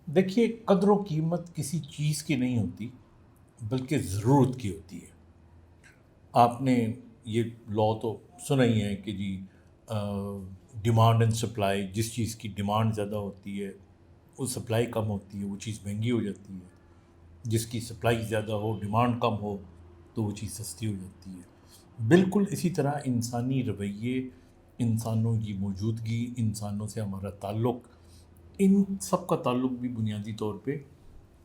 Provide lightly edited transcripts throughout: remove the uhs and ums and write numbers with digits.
دیکھیے، قدر و قیمت کسی چیز کی نہیں ہوتی بلکہ ضرورت کی ہوتی ہے۔ آپ نے یہ لا تو سنا ہی ہے کہ جی ڈیمانڈ اینڈ سپلائی، جس چیز کی ڈیمانڈ زیادہ ہوتی ہے وہ سپلائی کم ہوتی ہے، وہ چیز مہنگی ہو جاتی ہے۔ جس کی سپلائی زیادہ ہو، ڈیمانڈ کم ہو، تو وہ چیز سستی ہو جاتی ہے۔ بالکل اسی طرح انسانی رویے، انسانوں کی موجودگی، انسانوں سے ہمارا تعلق، ان سب کا تعلق بھی بنیادی طور پہ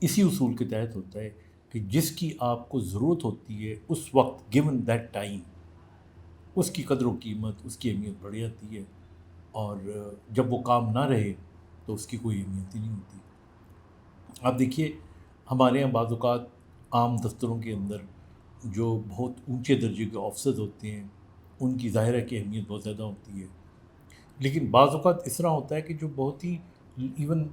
اسی اصول کے تحت ہوتا ہے کہ جس کی آپ کو ضرورت ہوتی ہے اس وقت، گیون دیٹ ٹائم، اس کی قدر و قیمت، اس کی اہمیت بڑھ جاتی ہے، اور جب وہ کام نہ رہے تو اس کی کوئی اہمیت ہی نہیں ہوتی۔ آپ دیکھیے، ہمارے یہاں بعض اوقات عام دفتروں کے اندر جو بہت اونچے درجے کے آفسرز ہوتے ہیں ان کی ظاہر ہے کہ اہمیت بہت زیادہ ہوتی ہے، لیکن بعض اوقات اس طرح ہوتا ہے کہ جو بہت ہی ایون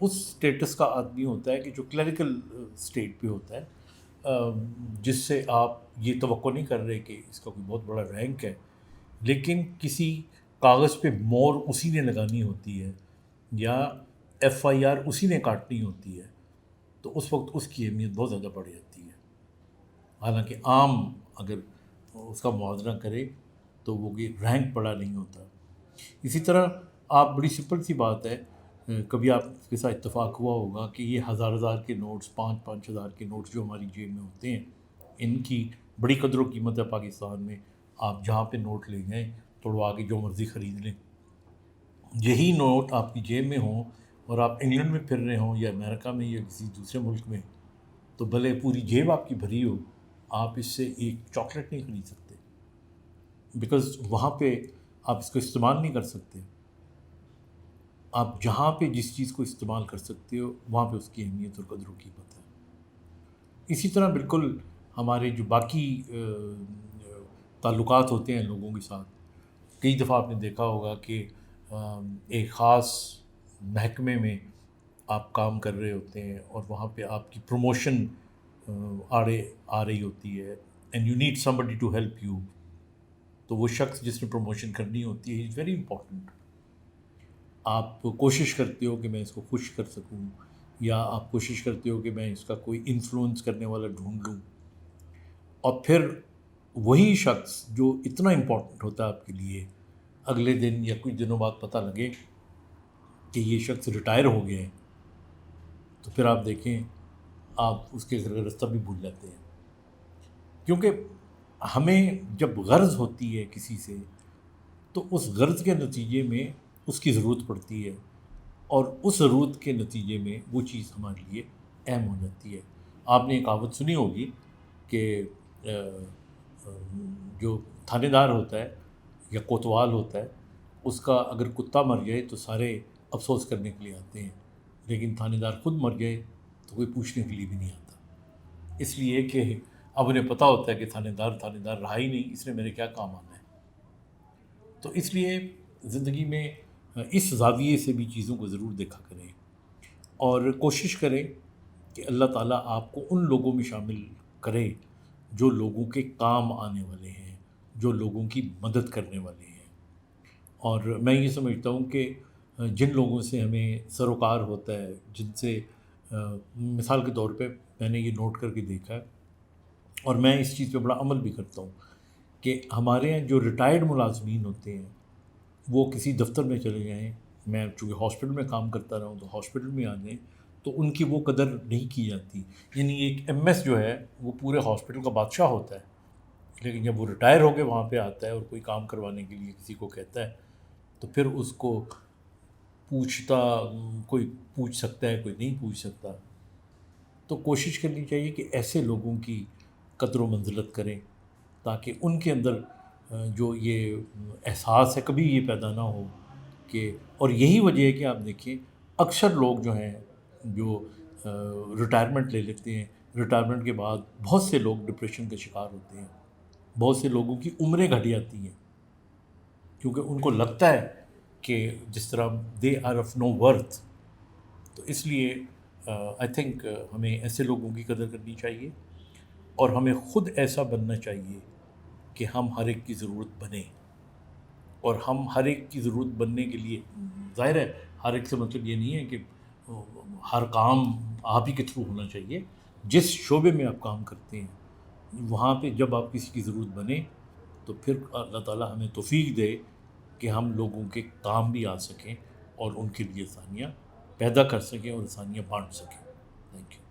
اس سٹیٹس کا آدمی ہوتا ہے کہ جو کلیریکل سٹیٹ پہ ہوتا ہے، جس سے آپ یہ توقع نہیں کر رہے کہ اس کا کوئی بہت بڑا رینک ہے، لیکن کسی کاغذ پہ مور اسی نے لگانی ہوتی ہے یا ایف آئی آر اسی نے کاٹنی ہوتی ہے، تو اس وقت اس کی اہمیت بہت زیادہ بڑھ جاتی ہے۔ حالانکہ عام اگر اس کا موازنہ کرے تو وہ یہ رینک بڑا نہیں ہوتا۔ اسی طرح آپ بڑی سمپل سی بات ہے، کبھی آپ کے ساتھ اتفاق ہوا ہوگا کہ یہ ہزار ہزار کے نوٹس، پانچ پانچ ہزار کے نوٹس جو ہماری جیب میں ہوتے ہیں، ان کی بڑی قدر و قیمت ہے پاکستان میں۔ آپ جہاں پہ نوٹ لے جائیں، توڑوا کے جو مرضی خرید لیں، یہی نوٹ آپ کی جیب میں ہوں اور آپ انگلینڈ میں پھر رہے ہوں یا امریکہ میں یا کسی دوسرے ملک میں، تو بھلے پوری جیب آپ کی بھری ہو، آپ اس سے ایک چاکلیٹ نہیں خرید سکتے، بیکاز وہاں پہ آپ اس کو استعمال نہیں کر سکتے۔ آپ جہاں پہ جس چیز کو استعمال کر سکتے ہو وہاں پہ اس کی اہمیت اور قدر و قیمت ہے۔ اسی طرح بالکل ہمارے جو باقی تعلقات ہوتے ہیں لوگوں کے ساتھ، کئی دفعہ آپ نے دیکھا ہوگا کہ ایک خاص محکمے میں آپ کام کر رہے ہوتے ہیں اور وہاں پہ آپ کی پروموشن آ رہی ہوتی ہے، and you need somebody to help you, تو وہ شخص جس نے پروموشن کرنی ہوتی ہے از ویری امپورٹنٹ۔ آپ کوشش کرتے ہو کہ میں اس کو خوش کر سکوں، یا آپ کوشش کرتے ہو کہ میں اس کا کوئی انفلوئنس کرنے والا ڈھونڈ لوں، اور پھر وہی شخص جو اتنا امپورٹنٹ ہوتا ہے آپ کے لیے، اگلے دن یا کچھ دنوں بعد پتہ لگے کہ یہ شخص ریٹائر ہو گئے ہیں، تو پھر آپ دیکھیں آپ اس کے گھر کا رستہ بھی بھول جاتے ہیں، کیونکہ ہمیں جب غرض ہوتی ہے کسی سے تو اس غرض کے نتیجے میں اس کی ضرورت پڑتی ہے، اور اس ضرورت کے نتیجے میں وہ چیز ہمارے لیے اہم ہو جاتی ہے۔ آپ نے ایک کہاوت سنی ہوگی کہ جو تھانے دار ہوتا ہے یا کوتوال ہوتا ہے، اس کا اگر کتا مر جائے تو سارے افسوس کرنے کے لیے آتے ہیں، لیکن تھانے دار خود مر جائے تو کوئی پوچھنے کے لیے بھی نہیں آتا، اس لیے کہ اب انہیں پتہ ہوتا ہے کہ تھانے دار رہا ہی نہیں، اس نے میرے کیا کام آنا ہے۔ تو اس لیے زندگی میں اس زاویے سے بھی چیزوں کو ضرور دیکھا کریں، اور کوشش کریں کہ اللہ تعالیٰ آپ کو ان لوگوں میں شامل کرے جو لوگوں کے کام آنے والے ہیں، جو لوگوں کی مدد کرنے والے ہیں۔ اور میں یہ سمجھتا ہوں کہ جن لوگوں سے ہمیں سروکار ہوتا ہے، جن سے مثال کے طور پہ میں نے یہ نوٹ کر کے دیکھا ہے، اور میں اس چیز پہ بڑا عمل بھی کرتا ہوں، کہ ہمارے یہاں جو ریٹائرڈ ملازمین ہوتے ہیں وہ کسی دفتر میں چلے جائیں، میں چونکہ ہاسپٹل میں کام کرتا رہا ہوں تو ہاسپٹل میں آ جائیں، تو ان کی وہ قدر نہیں کی جاتی۔ یعنی ایک ایم ایس جو ہے وہ پورے ہاسپٹل کا بادشاہ ہوتا ہے، لیکن جب وہ ریٹائر ہو کے وہاں پہ آتا ہے اور کوئی کام کروانے کے لیے کسی کو کہتا ہے تو پھر اس کو پوچھتا، کوئی پوچھ سکتا ہے کوئی نہیں پوچھ سکتا۔ تو کوشش کرنی چاہیے کہ ایسے لوگوں کی قدر و منزلت کریں تاکہ ان کے اندر جو یہ احساس ہے کبھی یہ پیدا نہ ہو کہ، اور یہی وجہ ہے کہ آپ دیکھیں اکثر لوگ جو ہیں جو ریٹائرمنٹ لے لیتے ہیں، ریٹائرمنٹ کے بعد بہت سے لوگ ڈپریشن کا شکار ہوتے ہیں، بہت سے لوگوں کی عمریں گھٹ جاتی ہیں، کیونکہ ان کو لگتا ہے کہ جس طرح they are of no worth. تو اس لیے آئی تھنک ہمیں ایسے لوگوں کی قدر کرنی چاہیے، اور ہمیں خود ایسا بننا چاہیے کہ ہم ہر ایک کی ضرورت بنیں، اور ہم ہر ایک کی ضرورت بننے کے لیے، ظاہر ہے ہر ایک سے مطلب یہ نہیں ہے کہ ہر کام آپ ہی کے تھرو ہونا چاہیے. جس شعبے میں آپ کام کرتے ہیں وہاں پہ جب آپ کسی کی ضرورت بنے تو پھر اللہ تعالیٰ ہمیں توفیق دے کہ ہم لوگوں کے کام بھی آ سکیں اور ان کے لیے آسانیاں پیدا کر سکیں اور آسانیاں بانٹ سکیں. Thank you.